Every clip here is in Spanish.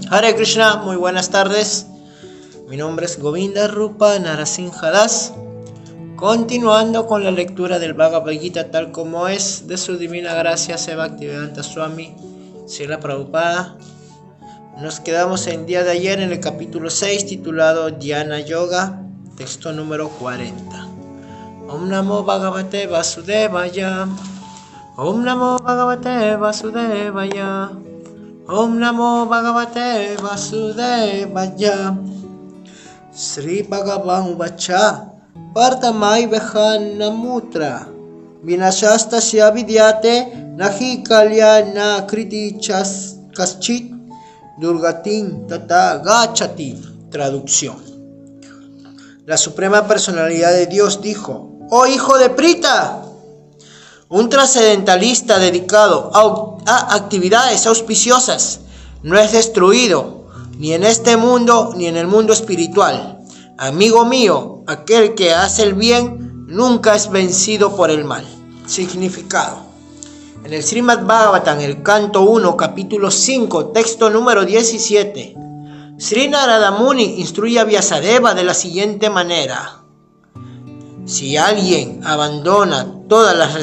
Hare Krishna, muy buenas tardes. Mi nombre es Govinda Rupa Narasimha Das. Continuando con la lectura del Bhagavad Gita tal como es, de su divina gracia Seva Bhaktivedanta Swami Srila Prabhupada. Nos quedamos el día de ayer en el capítulo 6 titulado Dhyana Yoga, texto número 40. Om Namo Bhagavate Vasudevaya. Om Namo Bhagavate Vasudevaya. Om Namo Bhagavate Vasudevaya. Sri Bhagavan Vacha Partamai Vehanamutra Vinashastasya Vidyate Nahi Kalyana Kriti Kaschit Durgatin Tata Gachati. Traducción. La Suprema Personalidad de Dios dijo: ¡Oh hijo de Prita! Un trascendentalista dedicado a actividades auspiciosas no es destruido ni en este mundo ni en el mundo espiritual. Amigo mío, aquel que hace el bien nunca es vencido por el mal. Significado. En el Srimad Bhagavatam, el canto 1, capítulo 5, texto número 17, Sri Narada Muni instruye a Vyasadeva de la siguiente manera: Si alguien abandona todas las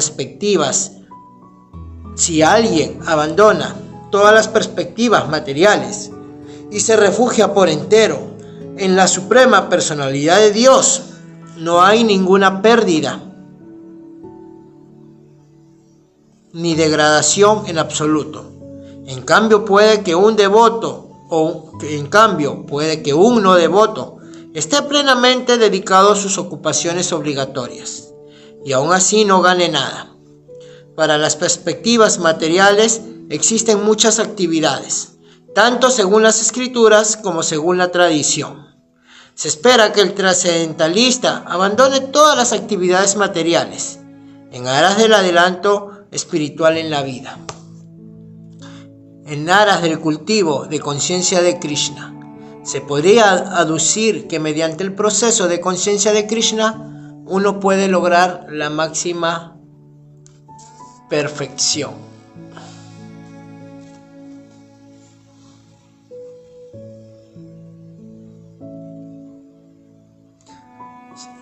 perspectivas materiales y se refugia por entero en la Suprema Personalidad de Dios, no hay ninguna pérdida ni degradación en absoluto. En cambio, puede que un no devoto esté plenamente dedicado a sus ocupaciones obligatorias y aún así no gane nada. Para las perspectivas materiales existen muchas actividades, tanto según las escrituras como según la tradición. Se espera que el trascendentalista abandone todas las actividades materiales en aras del adelanto espiritual en la vida, en aras del cultivo de conciencia de Krishna. Se podría aducir que mediante el proceso de conciencia de Krishna uno puede lograr la máxima perfección.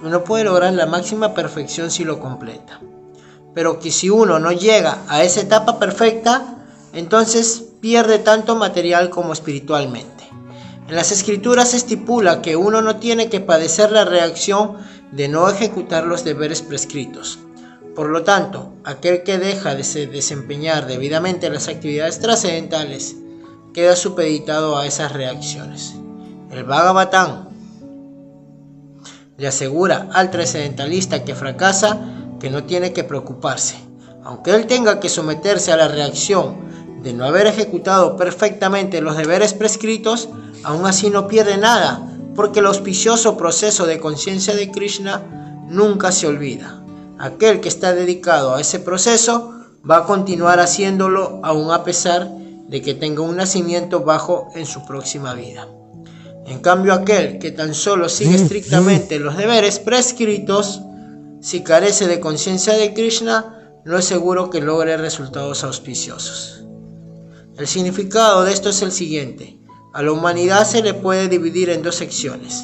Uno puede lograr la máxima perfección si lo completa. Pero que si uno no llega a esa etapa perfecta, entonces pierde tanto material como espiritualmente. En las escrituras se estipula que uno no tiene que padecer la reacción de no ejecutar los deberes prescritos. Por lo tanto, aquel que deja de desempeñar debidamente las actividades trascendentales queda supeditado a esas reacciones. El Bhagavatam le asegura al trascendentalista que fracasa que no tiene que preocuparse. Aunque él tenga que someterse a la reacción de no haber ejecutado perfectamente los deberes prescritos, aún así no pierde nada, porque el auspicioso proceso de conciencia de Krishna nunca se olvida. Aquel que está dedicado a ese proceso va a continuar haciéndolo aún a pesar de que tenga un nacimiento bajo en su próxima vida. En cambio, aquel que tan solo sigue estrictamente los deberes prescritos, si carece de conciencia de Krishna, no es seguro que logre resultados auspiciosos. El significado de esto es el siguiente: a la humanidad se le puede dividir en dos secciones,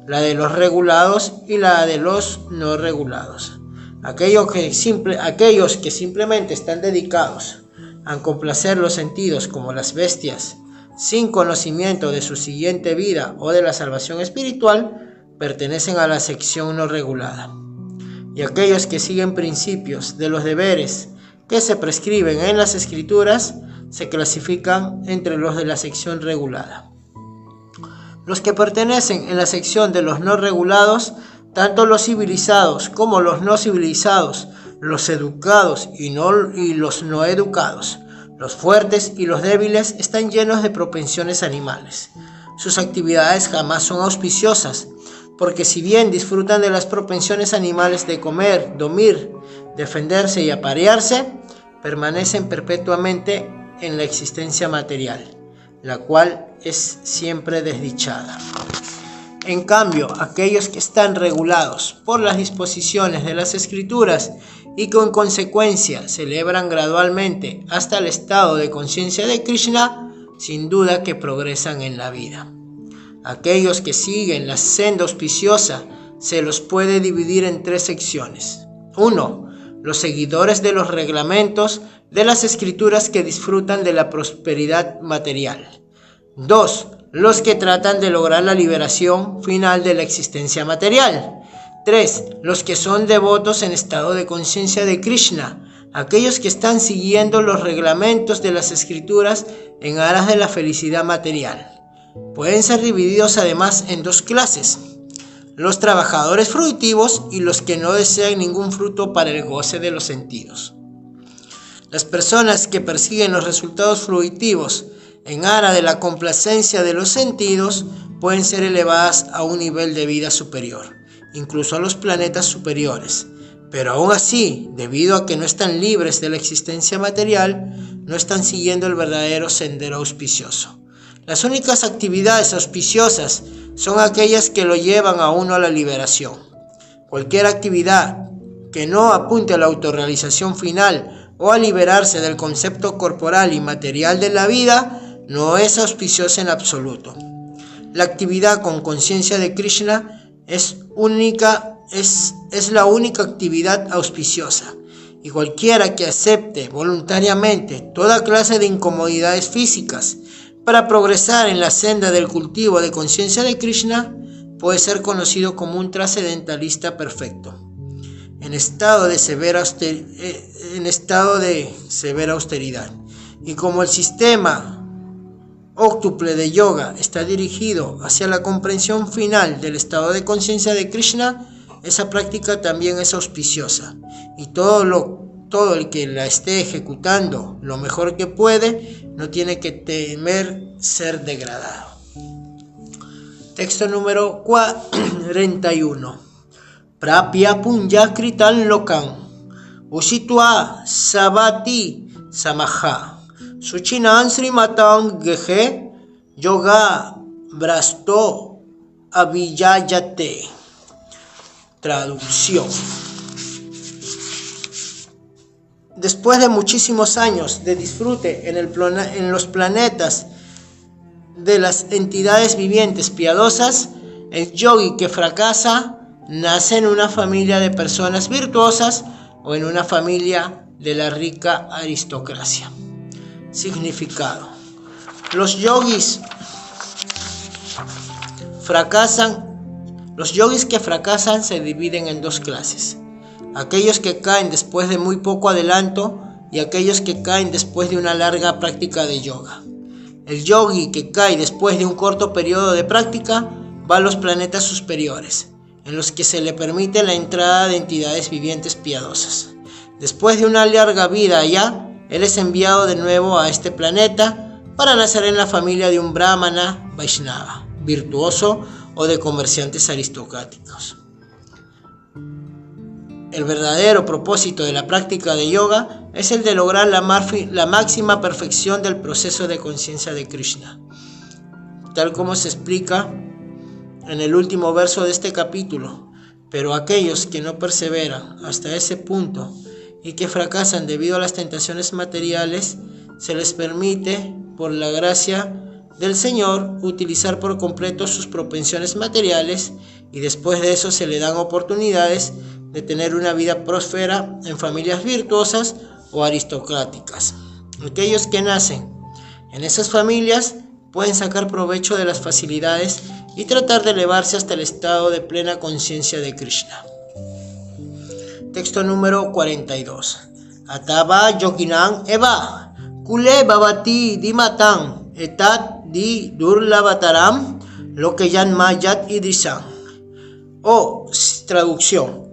la de los regulados y la de los no regulados. Aquellos que simplemente están dedicados a complacer los sentidos como las bestias, sin conocimiento de su siguiente vida o de la salvación espiritual, pertenecen a la sección no regulada. Y aquellos que siguen principios de los deberes que se prescriben en las escrituras se clasifican entre los de la sección regulada. Los que pertenecen en la sección de los no regulados, tanto los civilizados como los no civilizados, los educados y los no educados, los fuertes y los débiles, están llenos de propensiones animales. Sus actividades jamás son auspiciosas, porque si bien disfrutan de las propensiones animales de comer, dormir, defenderse y aparearse, permanecen perpetuamente en la existencia material, la cual es siempre desdichada. En cambio, aquellos que están regulados por las disposiciones de las escrituras y que en consecuencia se elevan gradualmente hasta el estado de conciencia de Krishna, sin duda que progresan en la vida. Aquellos que siguen la senda auspiciosa se los puede dividir en 3 secciones. 1. Los seguidores de los reglamentos de las escrituras que disfrutan de la prosperidad material. 2. Los que tratan de lograr la liberación final de la existencia material. 3. Los que son devotos en estado de conciencia de Krishna, aquellos que están siguiendo los reglamentos de las escrituras en aras de la felicidad material. Pueden ser divididos además en 2 clases: los trabajadores fruitivos y los que no desean ningún fruto para el goce de los sentidos. Las personas que persiguen los resultados fruitivos en aras de la complacencia de los sentidos pueden ser elevadas a un nivel de vida superior, incluso a los planetas superiores. Pero aún así, debido a que no están libres de la existencia material, no están siguiendo el verdadero sendero auspicioso. Las únicas actividades auspiciosas son aquellas que lo llevan a uno a la liberación. Cualquier actividad que no apunte a la autorrealización final o a liberarse del concepto corporal y material de la vida no es auspiciosa en absoluto. La actividad con conciencia de Krishna es la única actividad auspiciosa, y cualquiera que acepte voluntariamente toda clase de incomodidades físicas para progresar en la senda del cultivo de conciencia de Krishna puede ser conocido como un trascendentalista perfecto, en estado de severa austeridad. Y como el sistema óctuple de yoga está dirigido hacia la comprensión final del estado de conciencia de Krishna, esa práctica también es auspiciosa, y todo el que la esté ejecutando lo mejor que puede no tiene que temer ser degradado. Texto número 41. Prapya punya kritan lokam usitwa sabati samaha suchinan srimatang gehe yoga brasto avijayate. Traducción. Después de muchísimos años de disfrute en los planetas de las entidades vivientes piadosas, el yogi que fracasa nace en una familia de personas virtuosas o en una familia de la rica aristocracia. Significado. Los yogis que fracasan se dividen en 2 clases: aquellos que caen después de muy poco adelanto y aquellos que caen después de una larga práctica de yoga. El yogi que cae después de un corto periodo de práctica va a los planetas superiores, en los que se le permite la entrada de entidades vivientes piadosas. Después de una larga vida allá, él es enviado de nuevo a este planeta para nacer en la familia de un brahmana Vaishnava, virtuoso o de comerciantes aristocráticos. El verdadero propósito de la práctica de yoga es el de lograr la máxima perfección del proceso de conciencia de Krishna, tal como se explica en el último verso de este capítulo. Pero aquellos que no perseveran hasta ese punto y que fracasan debido a las tentaciones materiales, se les permite, por la gracia del Señor, utilizar por completo sus propensiones materiales, y después de eso se le dan oportunidades de tener una vida próspera en familias virtuosas o aristocráticas. Aquellos que nacen en esas familias pueden sacar provecho de las facilidades y tratar de elevarse hasta el estado de plena conciencia de Krishna. Texto número 42. Atava yoginam eva kule bhavati dimatan etat di durlavataram lokeyan mayat idrisam. Traducción.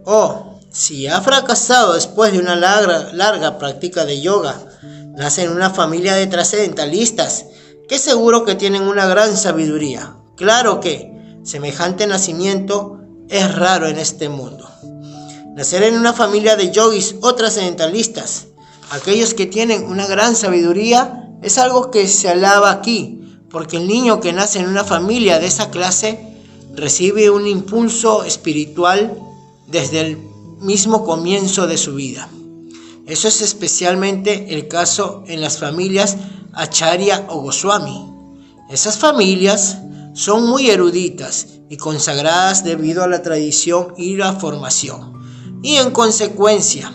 Si ha fracasado después de una larga práctica de yoga, nace en una familia de trascendentalistas que seguro que tienen una gran sabiduría. Claro que semejante nacimiento es raro en este mundo. Nacer en una familia de yogis o trascendentalistas, aquellos que tienen una gran sabiduría, es algo que se alaba aquí, porque el niño que nace en una familia de esa clase recibe un impulso espiritual desde el mismo comienzo de su vida. Eso es especialmente el caso en las familias Acharya o Goswami. Esas familias son muy eruditas y consagradas debido a la tradición y la formación, y en consecuencia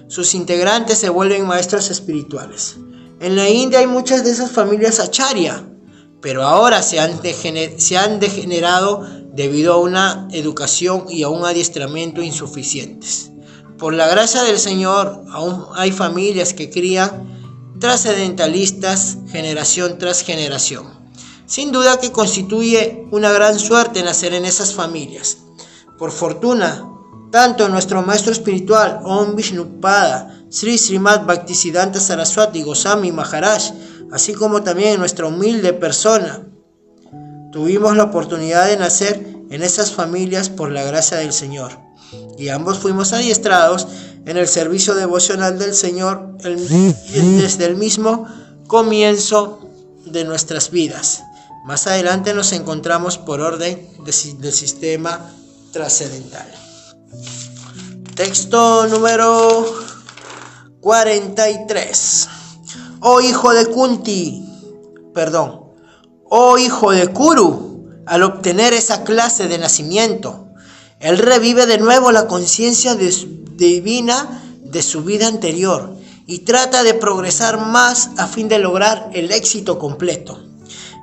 sus integrantes se vuelven maestros espirituales. En la India hay muchas de esas familias Acharya, pero ahora se han degenerado debido a una educación y a un adiestramiento insuficientes. Por la gracia del Señor, aún hay familias que crían trascendentalistas generación tras generación. Sin duda que constituye una gran suerte nacer en esas familias. Por fortuna, tanto nuestro maestro espiritual, Om Vishnupada, Sri Srimad Bhaktisiddhanta Saraswati Goswami Maharaj, así como también nuestra humilde persona, tuvimos la oportunidad de nacer en esas familias por la gracia del Señor. Y ambos fuimos adiestrados en el servicio devocional del Señor desde el mismo comienzo de nuestras vidas. Más adelante nos encontramos por orden del sistema trascendental. Texto número 43. Oh hijo de Kuru, al obtener esa clase de nacimiento, él revive de nuevo la conciencia divina de su vida anterior y trata de progresar más a fin de lograr el éxito completo.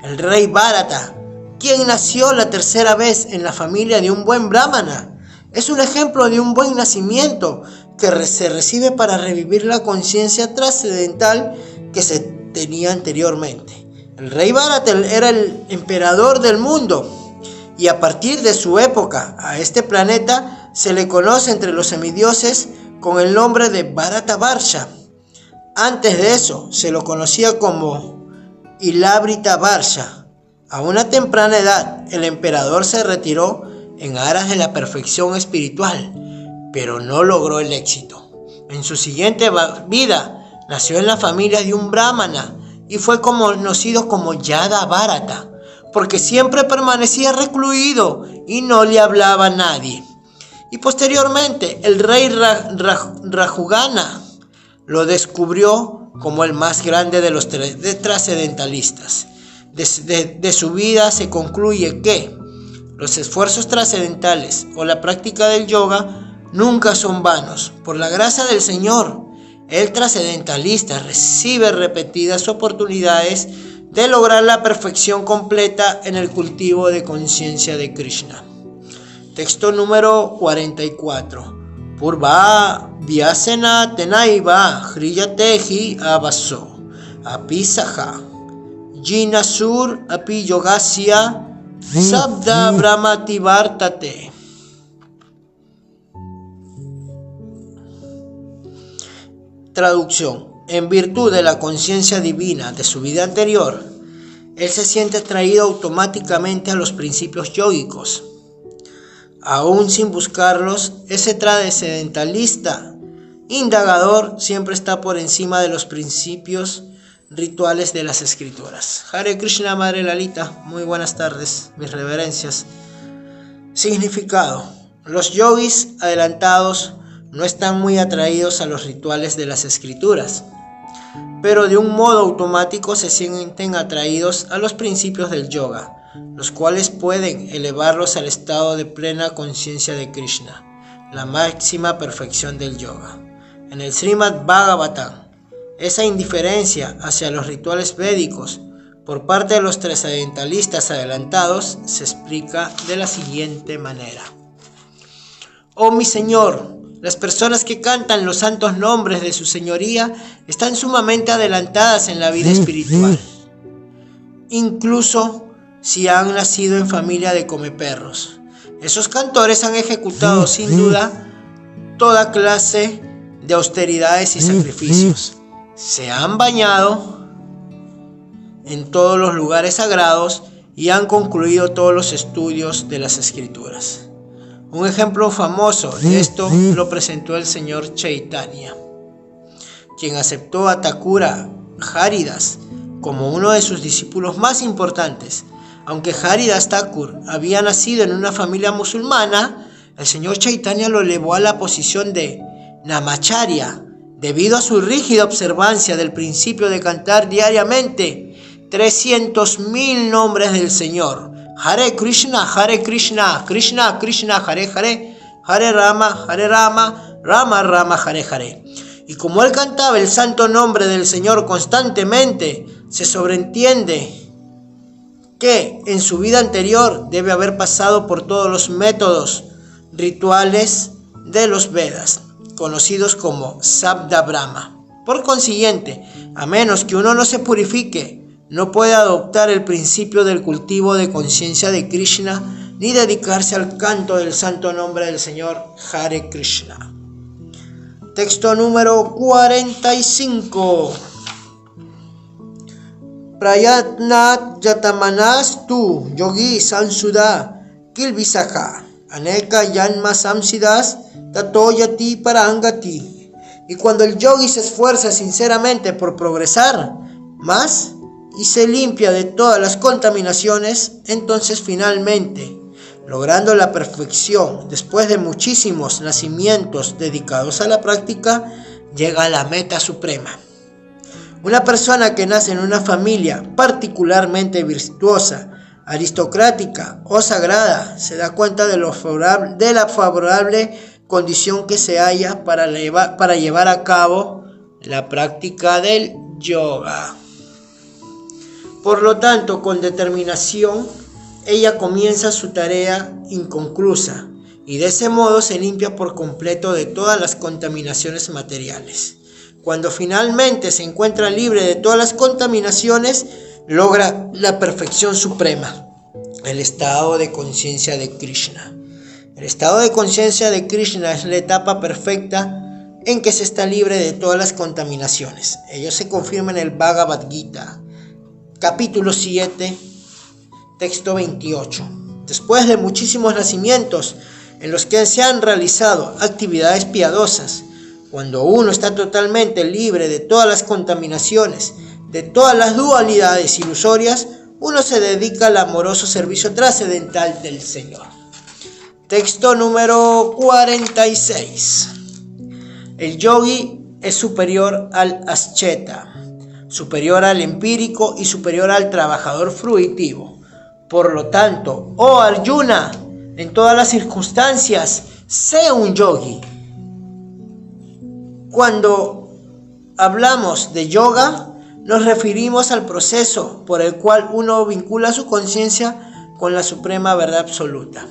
El rey Bharata, quien nació la tercera vez en la familia de un buen brahmana, es un ejemplo de un buen nacimiento que se recibe para revivir la conciencia trascendental que se tenía anteriormente. El rey Bharata era el emperador del mundo, y a partir de su época a este planeta se le conoce entre los semidioses con el nombre de Bharatavarsha. Antes de eso se lo conocía como Ilabrita Varsha. A una temprana edad el emperador se retiró en aras de la perfección espiritual, pero no logró el éxito. En su siguiente vida nació en la familia de un brahmana y fue conocido como Yada Bharata, porque siempre permanecía recluido y no le hablaba a nadie. Y posteriormente el rey Rajugana lo descubrió como el más grande de los trascendentalistas. De su vida se concluye que los esfuerzos trascendentales o la práctica del yoga nunca son vanos. Por la gracia del Señor, el trascendentalista recibe repetidas oportunidades de lograr la perfección completa en el cultivo de conciencia de Krishna. Texto número 44. Purva vyasena tenaiva hriyatehi avaso apisaha jinasur api yogasya sabda brahmati vartate. Traducción. En virtud de la conciencia divina de su vida anterior, él se siente atraído automáticamente a los principios yógicos. Aún sin buscarlos, ese trascendentalista indagador siempre está por encima de los principios rituales de las escrituras. Hare Krishna, Madre Lalita, muy buenas tardes, mis reverencias. Significado. Los yogis adelantados no están muy atraídos a los rituales de las escrituras, pero de un modo automático se sienten atraídos a los principios del yoga, los cuales pueden elevarlos al estado de plena conciencia de Krishna, la máxima perfección del yoga. En el Srimad Bhagavatam, esa indiferencia hacia los rituales védicos por parte de los trascendentalistas adelantados se explica de la siguiente manera. Oh mi Señor, las personas que cantan los santos nombres de su señoría están sumamente adelantadas en la vida espiritual, incluso si han nacido en familia de comeperros. Esos cantores han ejecutado sin duda toda clase de austeridades y sacrificios. Se han bañado en todos los lugares sagrados y han concluido todos los estudios de las escrituras. Un ejemplo famoso de esto lo presentó el señor Chaitanya, quien aceptó a Thakura Haridas como uno de sus discípulos más importantes. Aunque Haridas Thakur había nacido en una familia musulmana, el señor Chaitanya lo elevó a la posición de Namacharya debido a su rígida observancia del principio de cantar diariamente 300.000 nombres del Señor. Hare Krishna, Krishna Krishna, Hare Hare, Hare Rama, Rama Rama, Hare Hare. Y como él cantaba el santo nombre del Señor constantemente, se sobreentiende que en su vida anterior debe haber pasado por todos los métodos rituales de los Vedas, conocidos como Sabda Brahma. Por consiguiente, a menos que uno no se purifique, no puede adoptar el principio del cultivo de conciencia de Krishna ni dedicarse al canto del santo nombre del Señor Hare Krishna. Texto número 45. Prayatnat yatamanas tu yogi sansuda kilvisaka aneka yanma samsidas tatoyati parangati. Y cuando el yogi se esfuerza sinceramente por progresar más y se limpia de todas las contaminaciones, entonces finalmente, logrando la perfección después de muchísimos nacimientos dedicados a la práctica, llega a la meta suprema. Una persona que nace en una familia particularmente virtuosa, aristocrática o sagrada se da cuenta de la favorable condición que se halla para llevar a cabo la práctica del yoga. Por lo tanto, con determinación, ella comienza su tarea inconclusa y de ese modo se limpia por completo de todas las contaminaciones materiales. Cuando finalmente se encuentra libre de todas las contaminaciones, logra la perfección suprema, el estado de conciencia de Krishna. El estado de conciencia de Krishna es la etapa perfecta en que se está libre de todas las contaminaciones. Ello se confirma en el Bhagavad Gita, capítulo 7, texto 28. Después de muchísimos nacimientos en los que se han realizado actividades piadosas, cuando uno está totalmente libre de todas las contaminaciones, de todas las dualidades ilusorias, uno se dedica al amoroso servicio trascendental del Señor. Texto número 46. El yogi es superior al ascheta, superior al empírico y superior al trabajador fruitivo. Por lo tanto, oh Arjuna, en todas las circunstancias, sé un yogi. Cuando hablamos de yoga, nos referimos al proceso por el cual uno vincula su conciencia con la suprema verdad absoluta.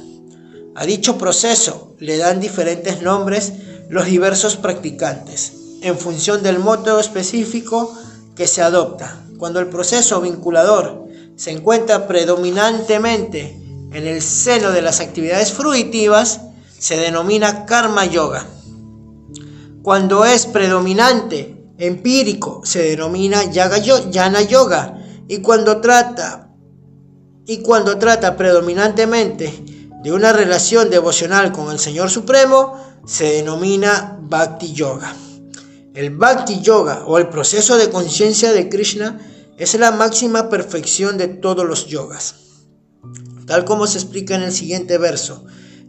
A dicho proceso le dan diferentes nombres los diversos practicantes, en función del método específico que se adopta. Cuando el proceso vinculador se encuentra predominantemente en el seno de las actividades fruitivas, se denomina Karma Yoga. Cuando es predominante empírico, se denomina Jnana Yoga. Y cuando trata predominantemente de una relación devocional con el Señor Supremo, se denomina Bhakti Yoga. El Bhakti Yoga o el proceso de conciencia de Krishna es la máxima perfección de todos los yogas. Tal como se explica en el siguiente verso,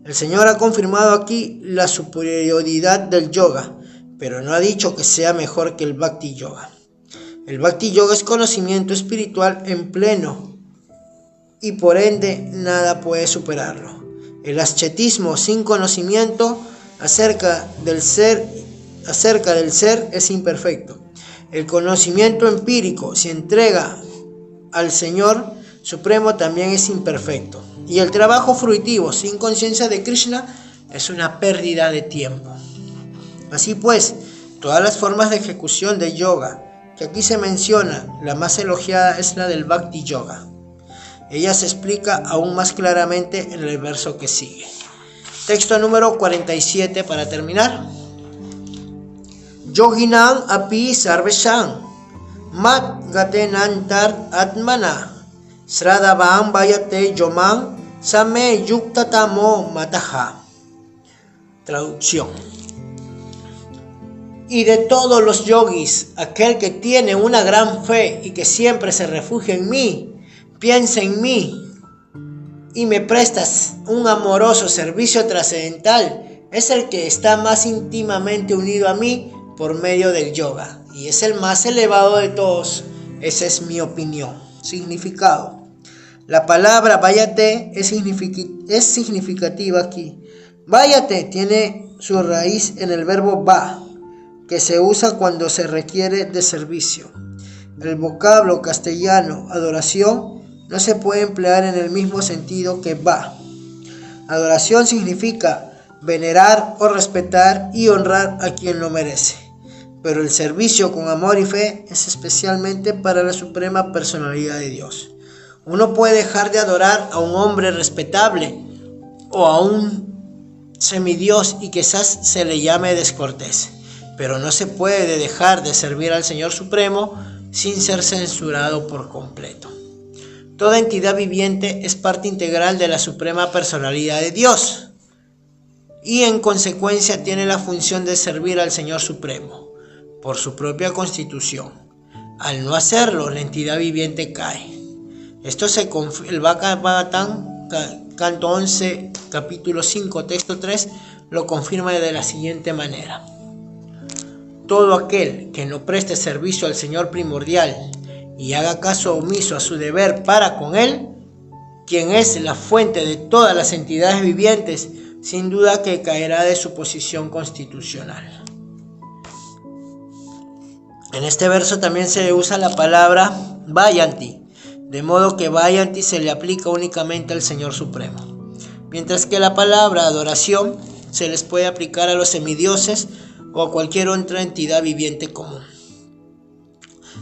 el Señor ha confirmado aquí la superioridad del yoga, pero no ha dicho que sea mejor que el Bhakti Yoga. El Bhakti Yoga es conocimiento espiritual en pleno y por ende nada puede superarlo. El ascetismo sin conocimiento acerca del ser es imperfecto. El conocimiento empírico, si entrega al Señor Supremo, también es imperfecto. Y el trabajo fruitivo sin conciencia de Krishna es una pérdida de tiempo. Así pues, todas las formas de ejecución de yoga que aquí se menciona, la más elogiada es la del Bhakti Yoga. Ella se explica aún más claramente en el verso que sigue. Texto número 47 para terminar. Yoginam api sarvesham mat gatenantar atmana sradavam vayate yomam same yuktatamo mataha. Traducción. Y de todos los yogis, aquel que tiene una gran fe y que siempre se refugia en mí, piensa en mí y me prestas un amoroso servicio trascendental, es el que está más íntimamente unido a mí por medio del yoga, y es el más elevado de todos. Esa es mi opinión. Significado. La palabra váyate es significativa aquí. Váyate tiene su raíz en el verbo va, que se usa cuando se requiere de servicio. El vocablo castellano adoración no se puede emplear en el mismo sentido que va. Adoración significa venerar o respetar y honrar a quien lo merece. Pero el servicio con amor y fe es especialmente para la suprema personalidad de Dios. Uno puede dejar de adorar a un hombre respetable o a un semidios y quizás se le llame descortés, pero no se puede dejar de servir al Señor Supremo sin ser censurado por completo. Toda entidad viviente es parte integral de la suprema personalidad de Dios y en consecuencia tiene la función de servir al Señor Supremo por su propia constitución. Al no hacerlo, la entidad viviente cae. Esto el Bhagavatam, canto 11, capítulo 5, texto 3, lo confirma de la siguiente manera. Todo aquel que no preste servicio al Señor primordial y haga caso omiso a su deber para con Él, quien es la fuente de todas las entidades vivientes, sin duda que caerá de su posición constitucional. En este verso también se usa la palabra Vayanti, de modo que Vayanti se le aplica únicamente al Señor Supremo, mientras que la palabra adoración se les puede aplicar a los semidioses o a cualquier otra entidad viviente común.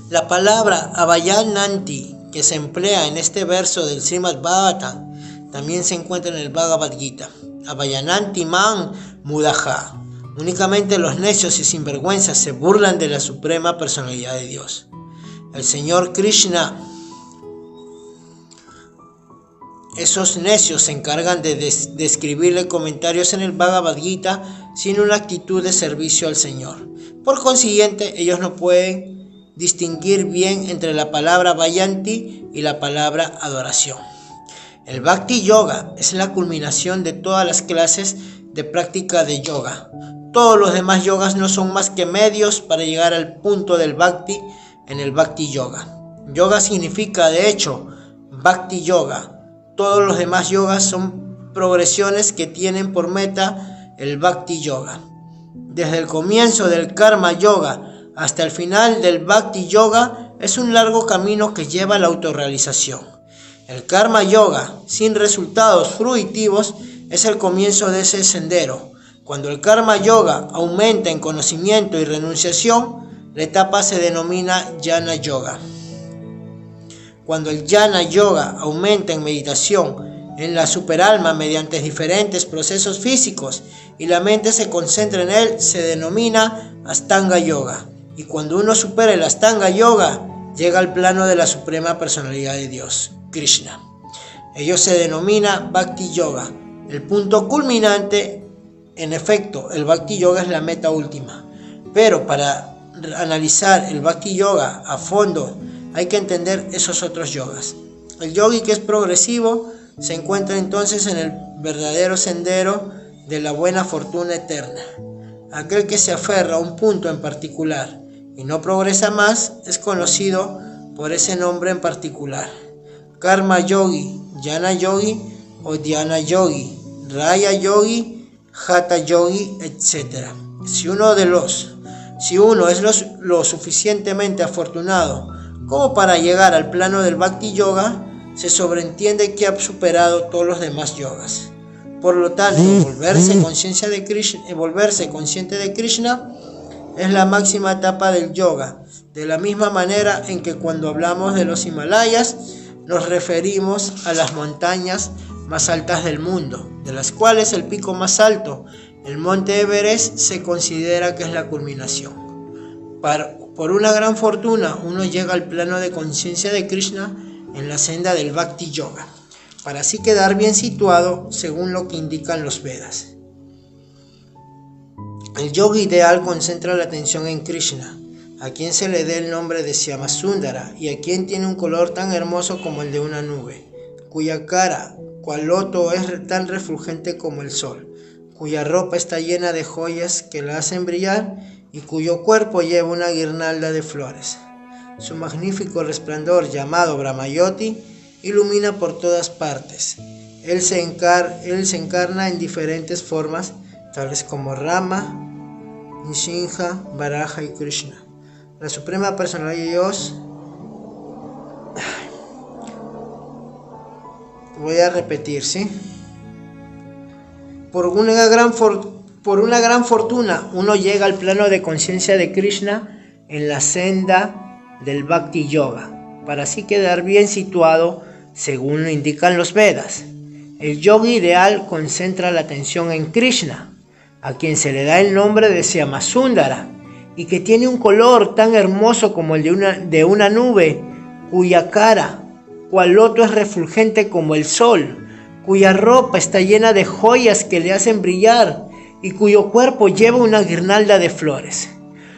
La palabra Abhayananti, que se emplea en este verso del Srimad Bhagavatam, también se encuentra en el Bhagavad Gita. Abhayananti man mudaha. Únicamente los necios y sinvergüenzas se burlan de la suprema personalidad de Dios. El Señor Krishna, esos necios se encargan de escribirle comentarios en el Bhagavad Gita sin una actitud de servicio al Señor. Por consiguiente, ellos no pueden distinguir bien entre la palabra Vayanti y la palabra adoración. El Bhakti Yoga es la culminación de todas las clases de práctica de yoga. Todos los demás yogas no son más que medios para llegar al punto del Bhakti en el Bhakti Yoga. Yoga significa, de hecho, Bhakti Yoga. Todos los demás yogas son progresiones que tienen por meta el Bhakti Yoga. Desde el comienzo del Karma Yoga hasta el final del Bhakti Yoga es un largo camino que lleva a la autorrealización. El Karma Yoga, sin resultados fruitivos, es el comienzo de ese sendero. Cuando el Karma Yoga aumenta en conocimiento y renunciación, la etapa se denomina Jnana Yoga. Cuando el Jnana Yoga aumenta en meditación en la superalma mediante diferentes procesos físicos y la mente se concentra en él, se denomina Astanga Yoga. Y cuando uno supera el Astanga Yoga, llega al plano de la suprema personalidad de Dios, Krishna. Ello se denomina Bhakti Yoga. El punto culminante, en efecto, el Bhakti Yoga es la meta última. Pero para analizar el Bhakti Yoga a fondo, hay que entender esos otros yogas. El yogi que es progresivo se encuentra entonces en el verdadero sendero de la buena fortuna eterna. Aquel que se aferra a un punto en particular y no progresa más es conocido por ese nombre en particular. Karma Yogi, Jnana Yogi o Dhyana Yogi, Raya Yogi, Hatha Yogi, etc. Si uno es lo suficientemente afortunado como para llegar al plano del Bhakti Yoga, se sobreentiende que ha superado todos los demás yogas. Por lo tanto, volverse consciente de Krishna es la máxima etapa del yoga, de la misma manera en que cuando hablamos de los Himalayas nos referimos a las montañas más altas del mundo, de las cuales el pico más alto, el monte Everest, se considera que es la culminación. Por una gran fortuna, uno llega al plano de conciencia de Krishna en la senda del Bhakti Yoga, para así quedar bien situado según lo que indican los Vedas. El yogi ideal concentra la atención en Krishna, a quien se le dé el nombre de Shyamasundara y a quien tiene un color tan hermoso como el de una nube, cuya cara, cual loto, es tan refulgente como el sol, cuya ropa está llena de joyas que la hacen brillar y cuyo cuerpo lleva una guirnalda de flores. Su magnífico resplandor, llamado Brahmayoti, ilumina por todas partes. Él se encarna en diferentes formas, tales como Rama, Nishinja, Varaha y Krishna. La suprema personalidad de Dios. Voy a repetir, ¿sí? Por una gran fortuna, uno llega al plano de conciencia de Krishna en la senda del Bhakti Yoga, para así quedar bien situado según lo indican los Vedas. El yogi ideal concentra la atención en Krishna, a quien se le da el nombre de Shyamasundara, y que tiene un color tan hermoso como el de una nube, cuya cara, cual loto, es refulgente como el sol, cuya ropa está llena de joyas que le hacen brillar, y cuyo cuerpo lleva una guirnalda de flores.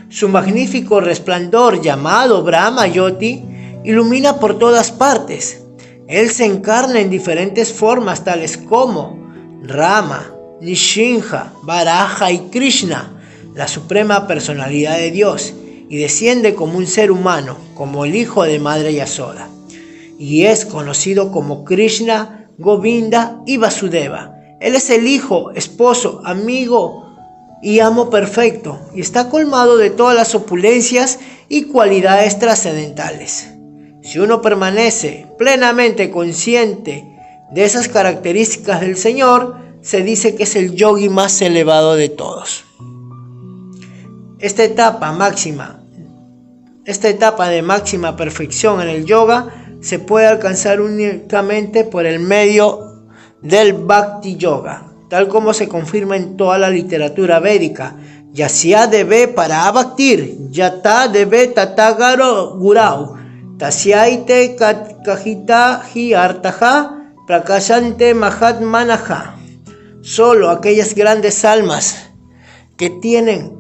Su magnífico resplandor, llamado Brahmayoti, ilumina por todas partes. Él se encarna en diferentes formas, tales como Rama, Nishinja, Varaha y Krishna, la suprema personalidad de Dios, y desciende como un ser humano, como el hijo de Madre Yasoda, y es conocido como Krishna, Govinda y Vasudeva. Él es el hijo, esposo, amigo y amo perfecto, y está colmado de todas las opulencias y cualidades trascendentales. Si uno permanece plenamente consciente de esas características del Señor, se dice que es el yogi más elevado de todos. Esta etapa de máxima perfección en el yoga se puede alcanzar únicamente por el medio del Bhakti Yoga, tal como se confirma en toda la literatura védica. Yasya debe para bhaktir, yata debe tatagaro gurau, tasyaite kajita hi artaja, prakashante mahatmanaha. Solo aquellas grandes almas que tienen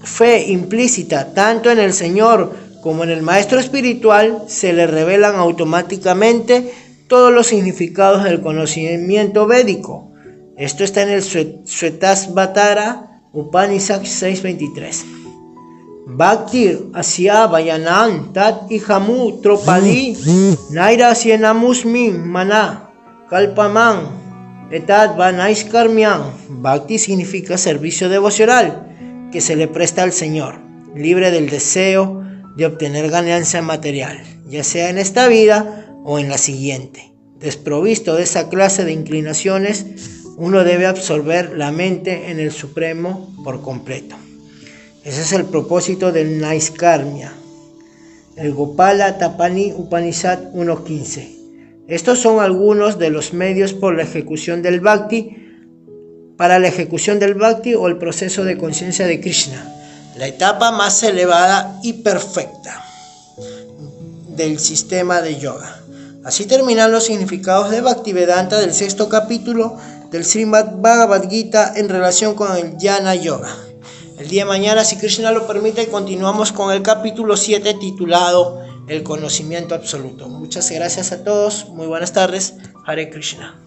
fe implícita tanto en el Señor como en el Maestro espiritual, se le revelan automáticamente todos los significados del conocimiento védico. Esto está en el Shvetasvatara Upanishad 6.23. Bhaktir asya vayanam tat ihamu tropali naira sienamusmi mana kalpaman etat vanaiskarmian. Bhakti significa servicio devocional que se le presta al Señor, libre del deseo de obtener ganancia material, ya sea en esta vida o en la siguiente. Desprovisto de esa clase de inclinaciones, uno debe absorber la mente en el Supremo por completo. Ese es el propósito del Naiskarmya. El Gopala Tapani Upanishad 1.15. Estos son algunos de los medios para la ejecución del Bhakti o el proceso de conciencia de Krishna, la etapa más elevada y perfecta del sistema de yoga. Así terminan los significados de Bhaktivedanta del 6º capítulo del Srimad Bhagavad Gita en relación con el Jnana Yoga. El día de mañana, si Krishna lo permite, continuamos con el capítulo 7 titulado El conocimiento absoluto. Muchas gracias a todos, muy buenas tardes, Hare Krishna.